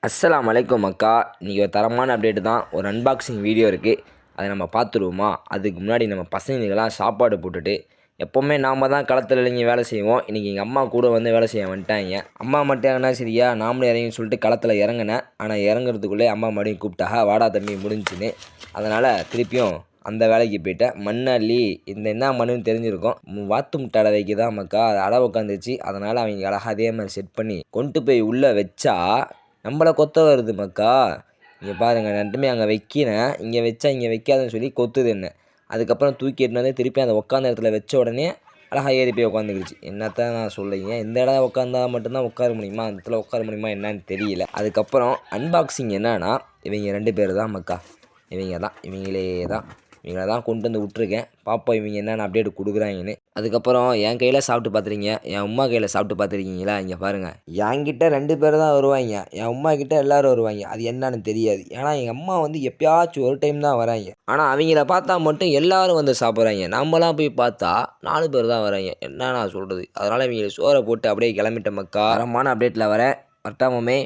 அஸ்ஸலாமு அலைக்கும் அக்கா. இன்றைக்கி ஒரு தரமான அப்டேட்டு தான். ஒரு அன்பாக்சிங் வீடியோ இருக்குது. அதை நம்ம பார்த்துருவோமா? அதுக்கு முன்னாடி நம்ம பசங்களுக்கெல்லாம் சாப்பாடு போட்டுட்டு, எப்போவுமே நாம் தான் களத்தில் இறங்கி வேலை செய்வோம். இன்றைக்கி எங்கள் அம்மா கூட வந்து வேலை செய்ய வந்துட்டாங்க. அம்மா மட்டும் இறங்குனா சரியா, நாமளும் இறங்கின்னு சொல்லிட்டு களத்தில் இறங்குனேன். ஆனால் இறங்குறதுக்குள்ளே அம்மா மறுபடியும் கூப்பிட்டாங்க, வாடா தம்பி முடிஞ்சுன்னு. அதனால் திருப்பியும் அந்த வேலைக்கு போயிட்டேன். மண் அள்ளி இந்த என்ன மண்ணுன்னு தெரிஞ்சிருக்கும். வாத்து முட்டை அடை வைக்க தான் மக்கா, அது அடை உட்காந்துச்சு. அதனால் அவங்க அழகாக அதே மாதிரி செட் பண்ணி கொண்டு போய் உள்ளே வச்சா நம்மளை கொத்த வருது மக்கா. இங்கே பாருங்கள், ரெண்டுமே அங்கே வைக்கிறேன், இங்கே வச்சா இங்கே வைக்காதுன்னு சொல்லி கொத்துது என்ன. அதுக்கப்புறம் தூக்கி எட்டுன்னு வந்து திருப்பி அந்த உட்காந்த இடத்துல வச்ச உடனே அழகாக ஏறி போய் உட்காந்துக்கிடுச்சு. என்னத்தான் நான் சொல்லுங்க, இந்த இடம் உட்காந்தா மட்டும்தான் உட்கார முடியுமா, அந்த இடத்துல உட்கார முடியுமா என்னன்னு தெரியல. அதுக்கப்புறம் அன்பாக்சிங் என்னன்னா, இவங்க 2 பேர் தான் மக்கா. இவங்களே தான். இவங்கள தான் கொண்டு வந்து விட்ருக்கேன். பார்ப்போம் இவங்க என்னென்ன அப்டேட் கொடுக்குறாங்கன்னு. அதுக்கப்புறம் என் கையில் சாப்பிட்டு பார்த்துருக்கீங்க, என் அம்மா கையில் சாப்பிட்டு பார்த்துருக்கீங்களா? இங்கே பாருங்கள், என்கிட்ட 2 பேர் தான் வருவாங்க, என் அம்மா கிட்ட எல்லோரும் வருவாங்க. அது என்னன்னு தெரியாது. ஏன்னா எங்கள் அம்மா வந்து எப்பயாச்சும் ஒரு டைம் தான் வராங்க. ஆனால் அவங்கள பார்த்தா மட்டும் எல்லோரும் வந்து சாப்பிட்றாங்க. நம்மளாம் போய் பார்த்தா 4 பேர் தான் வராங்க. என்ன நான் சொல்கிறது. அதனால் இவங்க சோறை போட்டு அப்படியே கிளம்பிட்ட மக்கா. தரமான அப்டேட்டில் வரேன். வட்டாமமே.